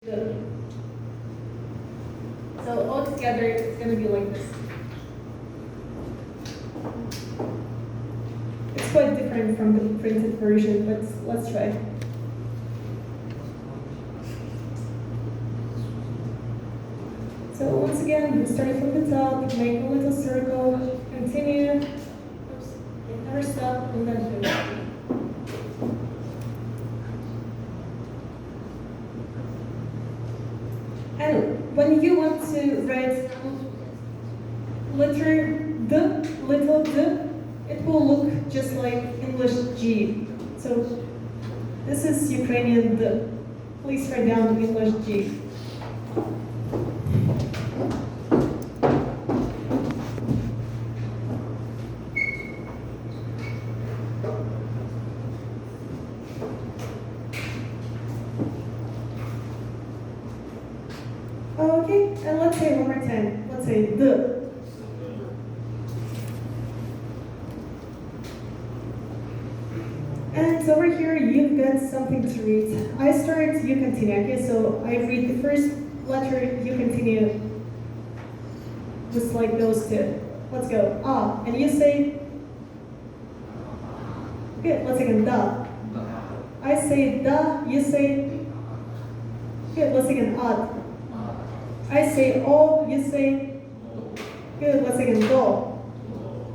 Good. So all together, it's going to be like this. It's quite different from the printed version, but let's try. So once again, we start from the top, make a little circle, continue, oops, never stop, and then finish. And when you want to write letter D, little d, it will look just like English G. So this is Ukrainian D. Please write down English G. Okay, and let's say one more time. Let's say D. And over here, you've got something to read. I start, you continue. Okay, so I read the first letter, you continue. Just like those two. Let's go. Ah, and you say. Good, let's again. Da. I say da, you say. Good, let's again. Ad. I say oh, you say. Good, let's again. Do.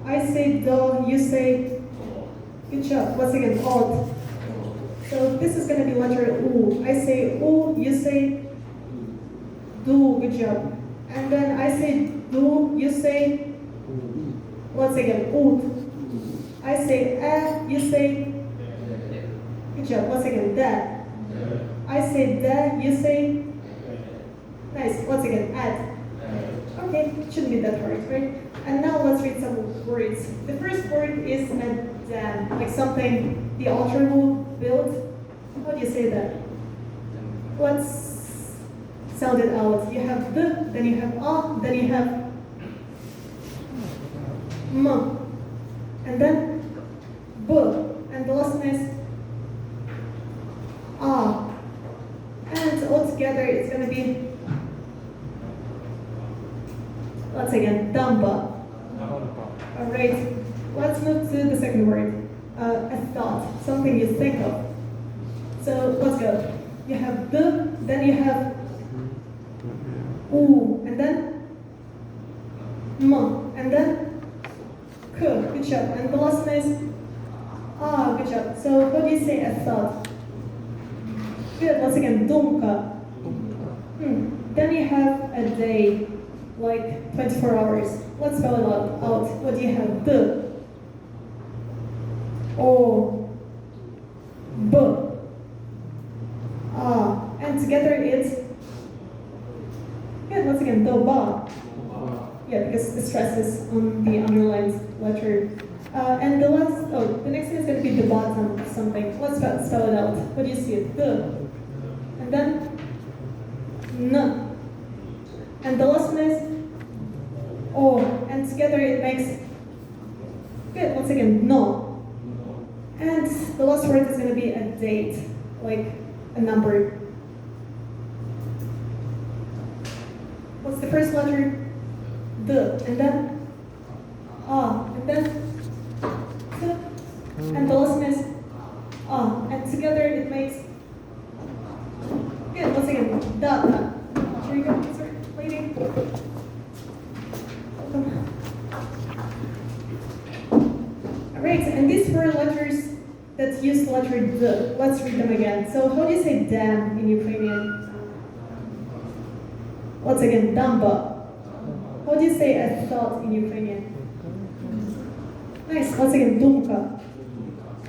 I say do, you say. Good job. Once again, odd. So this is going to be letter U. I say U, you say do. Good job. And then I say do, you say once again ud. I say you say good job. Once again da. I say da, you say nice. Once again add. Okay, shouldn't be that hard, right? And now let's read some words. The first word is dam, like something the author will build. How do you say that? Let's sound it out. You have the, then you have a, then you have m, and then b, and the last one is a. And all together it's going to be, let's again, damba. All right. Let's move to the second word, a thought, something you think of. So let's go. You have the, then you have u, and then m, and then k. Good job. And the last one is ah. Good job. So what do you say? A thought. Good. Once again, dumka. Then you have a day, like 24 hours. Let's spell it out. What do you have? The. O, B, A, and together it's good. Once again, do ba. Yeah, because the stress is on the underlined letter. And the next thing is going to be the bottom of something. Let's spell it out. What do you see? The, and then n, and the last one is o, and together it makes good. Once again, no. And the last word is going to be a date, like a number. What's the first letter? The, and then a, and then t, and the last one is a, and together it makes good. Once again, da. Here you go. Sorry, lady. Welcome. Alright, and these four letters that use the letter D, let's read them again. So how do you say dam in Ukrainian? Once again, damba. How do you say a thought in Ukrainian? Nice. Once again, dumka.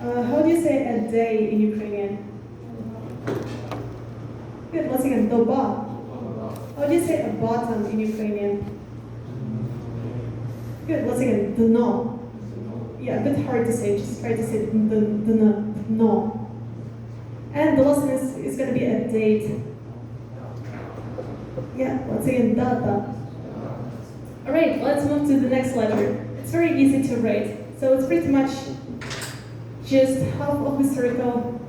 How do you say a day in Ukrainian? Good. Once again, doba. How do you say a bottom in Ukrainian? Good. Once again, dno. Yeah, a bit hard to say. Just try to say no. And the last one is going to be a date. Yeah, let's say in data. All right, let's move to the next letter. It's very easy to write. So it's pretty much just half of the circle,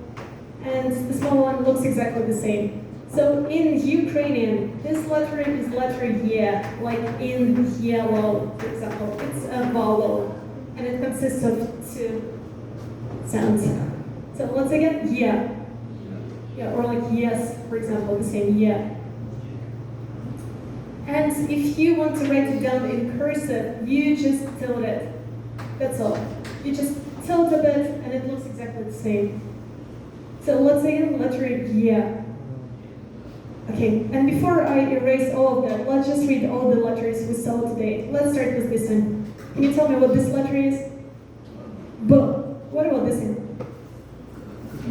and the small one looks exactly the same. So in Ukrainian, this letter is letter ye, like in yellow, for example. It's a vowel, and it consists of two sounds. So once again, ye. Yeah, or like yes, for example, the same ye. And if you want to write it down in cursive, you just tilt it. That's all. You just tilt a bit, and it looks exactly the same. So once again, letter ye. Okay, and before I erase all of that, let's just read all the letters we saw today. Let's start with this one. Can you tell me what this letter is? B. What about this one?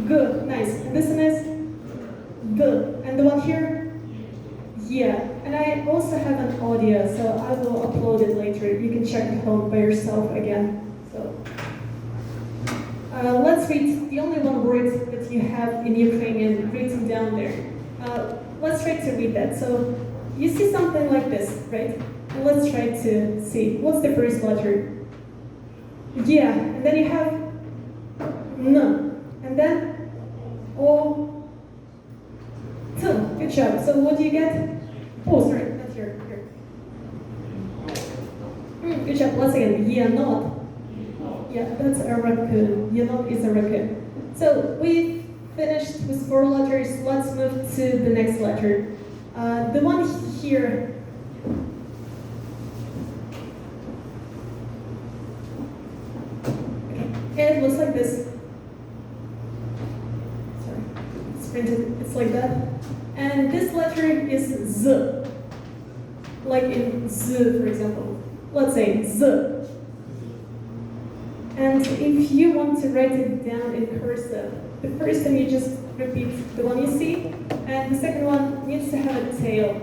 G. Nice. And this one is D. And the one here? Yeah. And I also have an audio, so I will upload it later. You can check at home by yourself again. So let's read the only one word that you have in Ukrainian written down there. Let's try to read that. So you see something like this, right? And let's try to see. What's the first letter? Yeah. And then you have N. And then O. T. Good job. So what do you get? Oh, sorry. Not here. Good job. Once again. Yeah, not. Yeah, that's a raccoon. Yeah, not is a raccoon. So we finished with 4 letters. Let's move to the next letter. The one here. It looks like this. Sorry, it's printed. It's like that. And this letter is Z. Like in Z, for example. Let's say Z. And if you want to write it down in cursive, the first time you just repeat the one you see, and the second one needs to have a tail.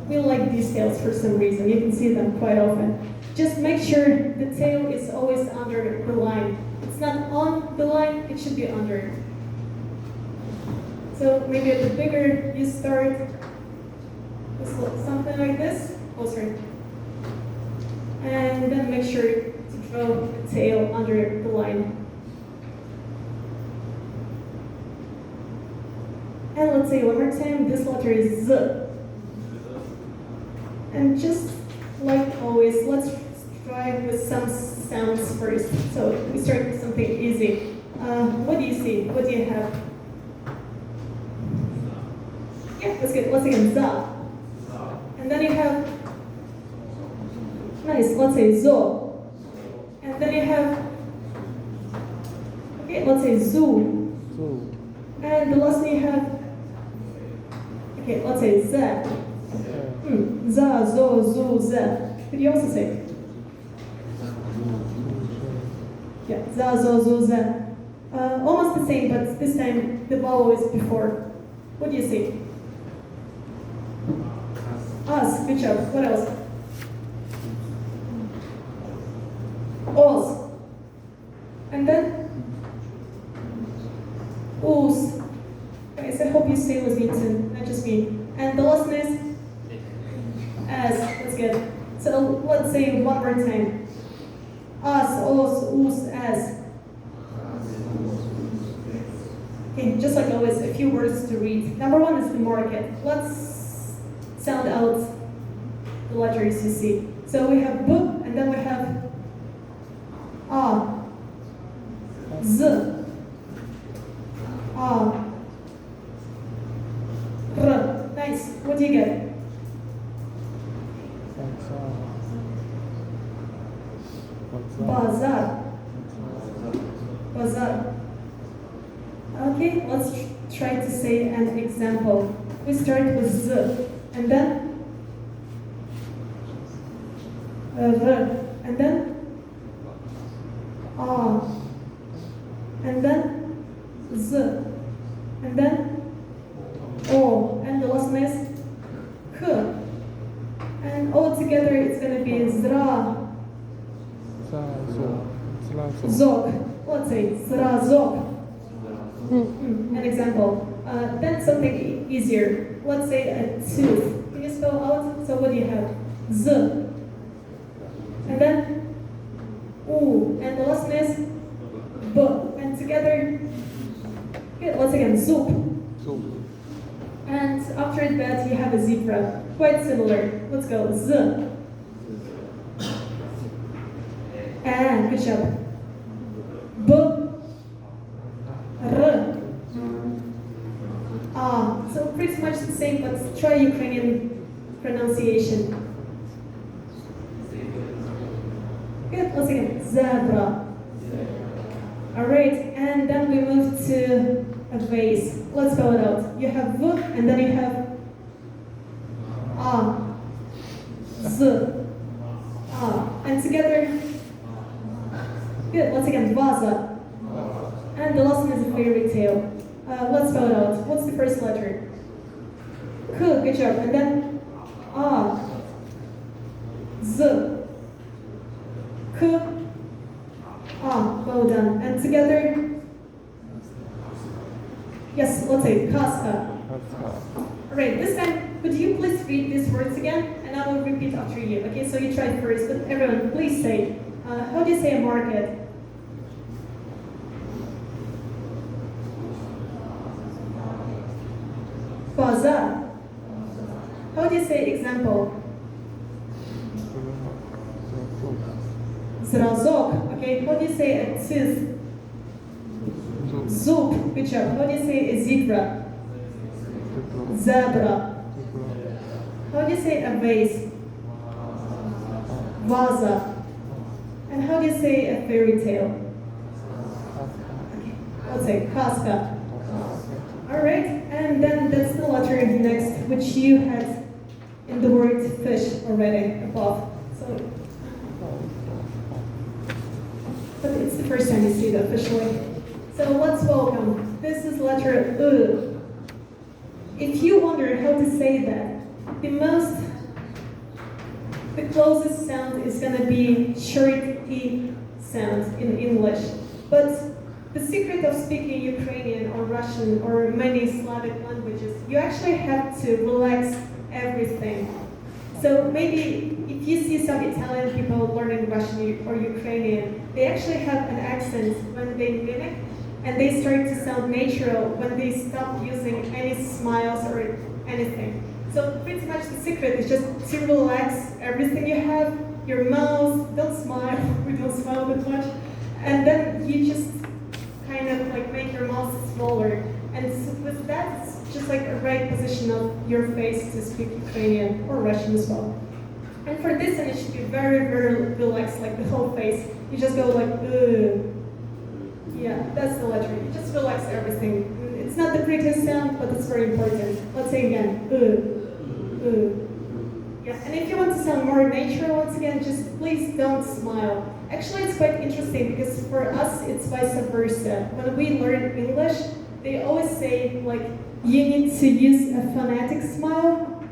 We like these tails for some reason. You can see them quite often. Just make sure the tail is always under the line. It's not on the line, it should be under. So maybe a bit bigger, you start with something like this. Oh, sorry. And then make sure to draw the tail under the line. And let's say one more time, this letter is Z. And just like always, let's try with some sounds first. So we start with something easy. What do you see? What do you have? Yeah, that's good. Once again, za. And then you have, nice, let's say zo. And then you have, okay, let's say zoo. And the last one you have, okay, let's say za. Za, zo, zoo, za. Could you also say? Yeah, za, zo, zo, za. Almost the same, but this time the vowel is before. What do you say? Us, good job. What else? Oz. And then? Oos. Guys, I hope you stay with me too, not just me. And the last one is? As. That's good. So let's say one more time. Us, oz, oos, as. Okay, just like always, a few words to read. Number 1 is the market. Let's sound out the letters you see. So we have B, and then we have A, Z, A, R. Nice. What do you get? Bazar. Bazar. Okay, let's try to say an example. We start with Z, and then R, and then A, and then Z, and then O, and the last one is K. And all together it's going to be Zra, Zog. Let's say Zra, Zog. An example. Then something easier. Let's say a tooth. Can you spell out? So what do you have? Z. And then U. And the last one is B. And together, yeah, once again, soup. And after that, you have a zebra. Quite similar. Let's go. Z. And good job. B. R. Ah. So pretty much the same, but try Ukrainian pronunciation. Good. Once again. Zebra. Alright, and then we move to a vase. Let's spell it out. You have V, and then you have A, Z, A. And together, good, once again, Vaza. And the last one is a fairy tale. Let's spell it out. What's the first letter? K, good job. And then A, Z, K, A, well done. And together, yes, let's say Kaska. Alright, this time, could you please read these words again? And I will repeat after you. Okay, so you try first, but everyone, please say. How do you say a market? Bazaar. How do you say example? Zrazok. Okay, how do you say a tooth? Zub. Good job. How do you say a zebra? Zebra. How do you say a vase? Vaza. And how do you say a fairy tale? Okay, let's say Kaska. Alright, and then that's the letter next, which you had in the word fish already above. So, but it's the first time you see that officially. So let's welcome. This is letter U. If you wonder how to say that, the closest sound is going to be short E sound in English. But the secret of speaking Ukrainian or Russian or many Slavic languages, you actually have to relax everything. So maybe if you see some Italian people learning Russian or Ukrainian, they actually have an accent when they mimic, and they start to sound natural when they stop using any smiles or anything. So pretty much the secret is just to relax everything you have, your mouth, don't smile, we don't smile that much, and then you just kind of like make your mouth smaller. And with that, it's just like a right position of your face to speak Ukrainian or Russian as well. And for this one, it should be very, very relaxed, like the whole face. You just go like, ugh. Yeah, that's the letter. You just relax everything. It's not the prettiest sound, but it's very important. Let's say again, Yeah, and if you want to sound more natural, once again, just please don't smile. Actually, it's quite interesting because for us, it's vice versa. When we learn English, they always say, like, you need to use a phonetic smile.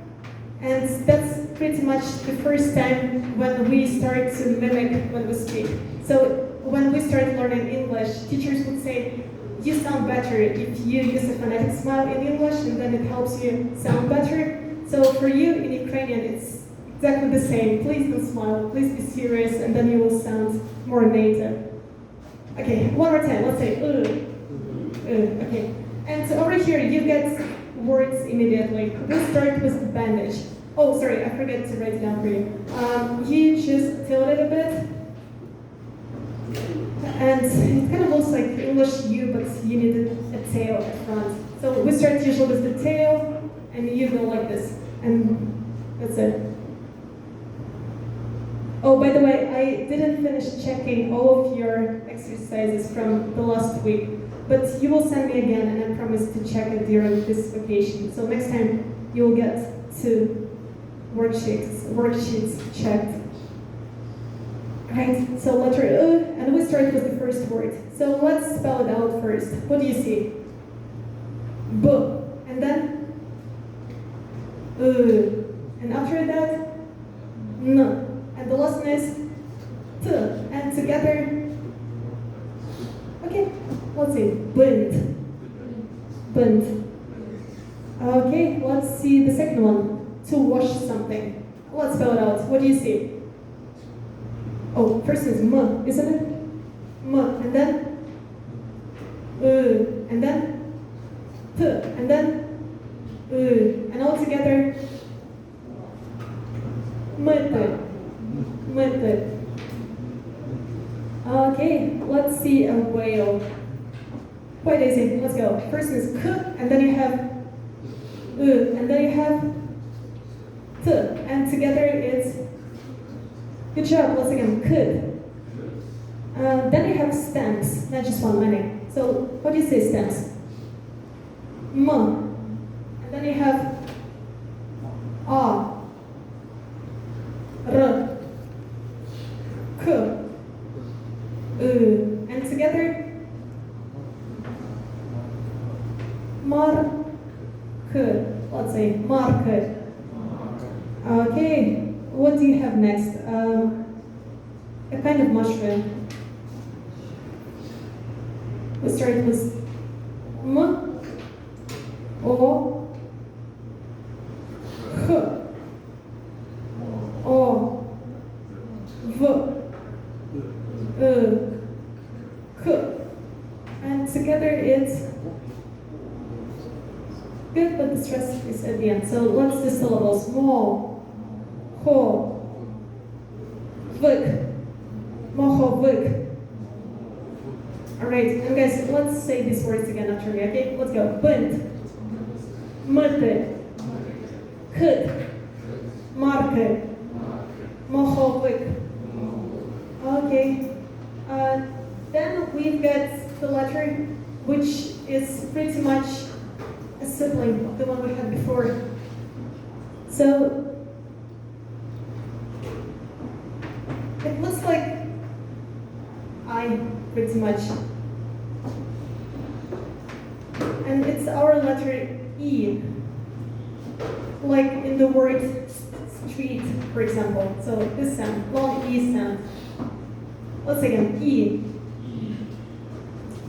And that's pretty much the first time when we start to mimic when we speak. So when we start learning English, teachers would say, you sound better if you use a phonetic smile in English, and then it helps you sound better. So for you in Ukrainian, it's exactly the same. Please don't smile, please be serious, and then you will sound more native. Okay, one more time, let's say, okay. And over here, you get words immediately. Let's start with the bandage. Oh, sorry, I forgot to write it down for you. You just tilt it a bit. And it kind of looks like English U, but you need a tail at front. So we start usually with the tail, and you go like this. And that's it. Oh, by the way, I didn't finish checking all of your exercises from the last week, but you will send me again, and I promise to check it during this vacation. So next time, you will get 2 worksheets checked. Right, so letter U, and we start with the first word. So let's spell it out first. What do you see? B, and then U, and after that, N, and the last one is T, and together, okay, let's see, Bind. Okay, let's see the second one, to wash something. Let's spell it out. What do you see? Oh, first is M, isn't it? M, and then U, and then T, and then U. Myty. Myty. Okay, let's see a whale. Quite easy. Let's go. First is k, and then you have and then you have t, and together it's good job. Once again, could. Then you have stems, not just one many. So what do you say stems? M, and then you have a, r, k, and together mark. Let's say mark. Okay, what do you have next? A kind of mushroom. We start with m, o, h, o, v, k, and together it's good, but the stress is at the end. So let's do syllables. Mo, ho, vik, mohovik. Alright, and guys, let's say these words again after me, okay? Let's go. Bunt, myty, kut, marke, mohovik. Okay. Then we've got the letter which is pretty much a sibling of the one we had before. So it looks like I pretty much. And it's our letter E, like in the word street, for example. So this sound, long E sound. Once again, E.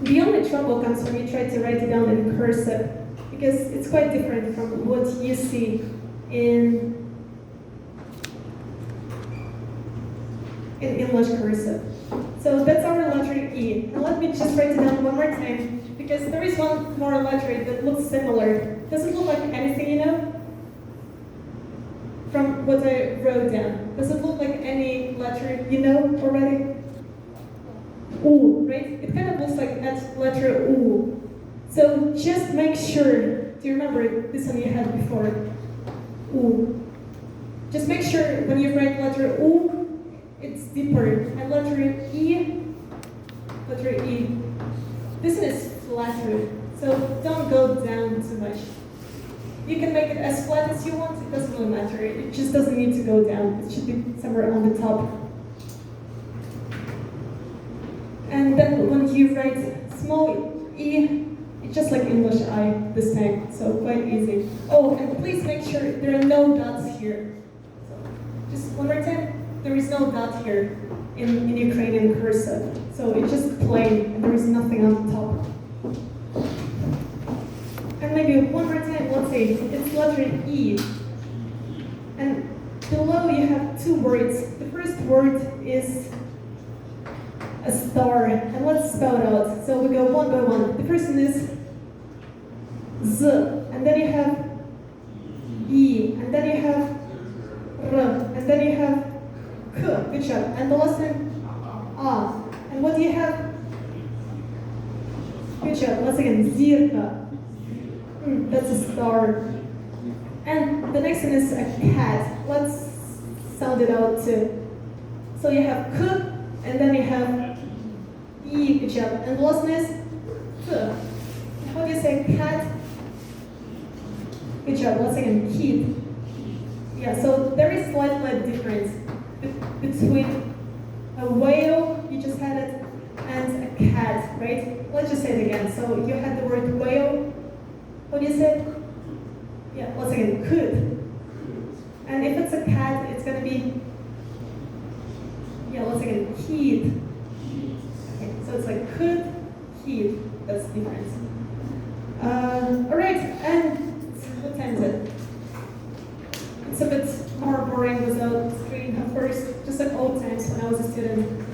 The only trouble comes when you try to write it down in cursive, because it's quite different from what you see in English cursive. So that's our letter E. And let me just write it down one more time, because there is one more letter that looks similar. Does it look like anything you know? From what I wrote down. Does it look like any letter you know already? U, right? It kind of looks like that letter U. So just make sure to remember this one you had before. U. Just make sure when you write letter U, it's deeper. And letter E, this one is flatter. So don't go down too much. You can make it as flat as you want, it doesn't really matter. It just doesn't need to go down. It should be somewhere on the top. And then when you write small e, it's just like English I this time, so quite easy. Oh, and please make sure there are no dots here. So just one more time, there is no dot here in Ukrainian cursive. So it's just plain, and there is nothing on the top. And maybe one more time, let's say it's letter E. And below you have two words. The first word is a star, and let's spell it out. So we go one by one. The first one is Z, and then you have E, and then you have R, and then you have K, good job. And the last one, A. And what do you have? Good job. Once again, Zirka. That's a star. And the next one is a cat. Let's sound it out too. So you have K, and then you have E, good job. And the last one is K. How do you say cat? Good job. Once again, kid. Yeah, so there is slight difference between a whale, you just had it, and a cat, right? Let's just say it again. So you had the word whale. What do you say? Yeah, once again, could. And if it's a cat, it's going to be, yeah, once again, kid. Okay, so it's like could, kid. That's the difference. All right, and what time is it? It's a bit more boring without screen, of course, just like old times when I was a student.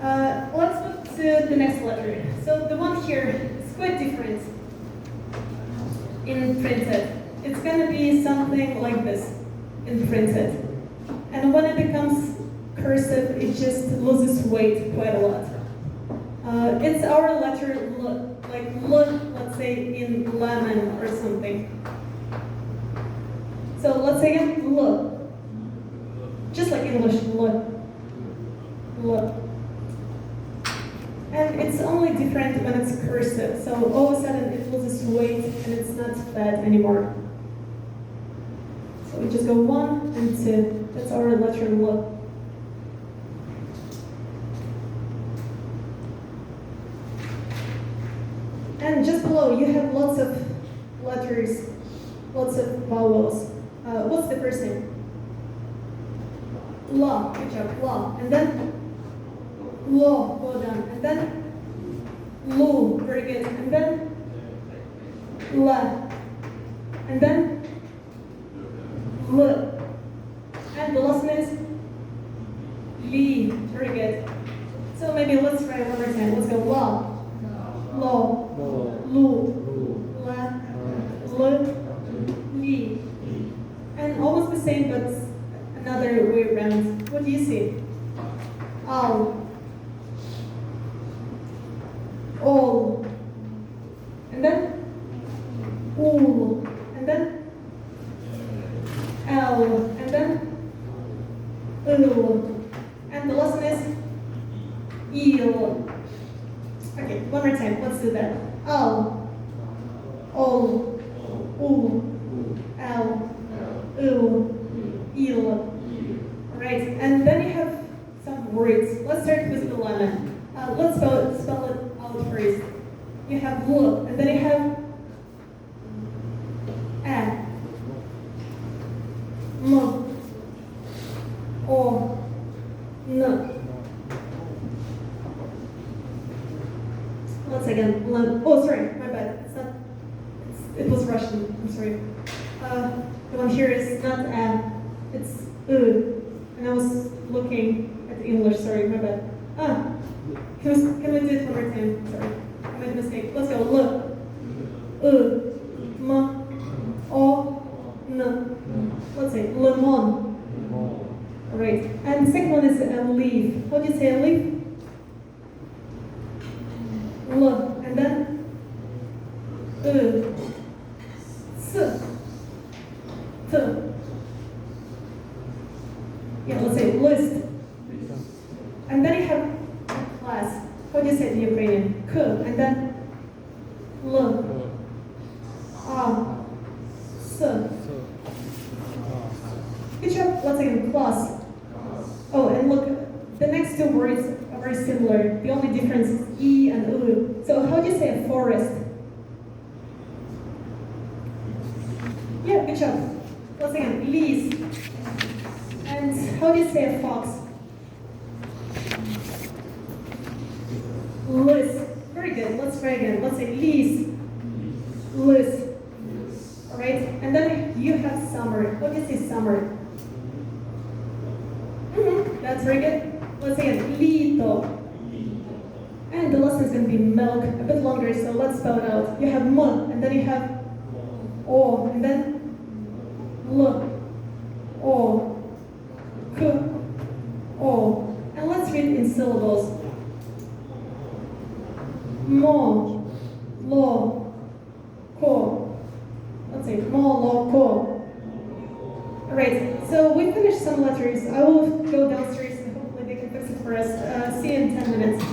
Let's move to the next letter. So the one here is quite different in printed. It's going to be something like this in printed. And when it becomes cursive, it just loses weight quite a lot. It's our letter L, like L, let's say in lemon or something. So let's say again, L. Just like English, L. L. And it's only different when it's cursive. So all of a sudden it loses weight and it's not fat anymore. So we just go 1 and 2. That's our letter L. And just below, you have lots of letters, lots of vowels. What's the first name? La, good job, la. And then lo, well done. And then lu, very good. And then la. And then l. And the last one is li, very good. So maybe let's try one more time. Let's go la, lo, lu, la, l, li. And almost the same, but another way around. What do you see? Al, all, and then ul, and then el, and then ul, and the last one is il. Okay, one more time. Let's do that. Al, all, ul, el, ul, il. Right, and then you have some words. Let's start with the lemon. Let's spell it out first. You have l, and then you have a, m, o, n. Once again, oh sorry, my bad. It was Russian. I'm sorry. The one here is not a, it's u. And I was looking at the English. Sorry, my bad. Can we do it one more time? Sorry, I made a mistake. Let's go. L, m, o, n. Let's say lemon. All right. And the second one is a leaf. How do you say a leaf? L, and then s, t. Yeah, let's say list. And then you have class. How do you say it in Ukrainian? K, and then l, a, s. Good job. Once again, class. Oh, and look, the next two words are very similar. The only difference is e and u. So how do you say a forest? Yeah, good job. Once again, leaves. And how do you say a fox? Lis. Very good. Let's try again. Let's say lis. Lis. All right. And then you have summer. How do you say summer? That's very good. Let's say again. Lito. And the last one is going to be milk. A bit longer, so let's spell it out. You have m, and then you have o, and then l, o, k, o. And let's read in syllables. Mo, lo, ko. Let's say mo, lo, ko. Alright, so we finished some letters. I will go downstairs and hopefully they can fix it for us. See you in 10 minutes.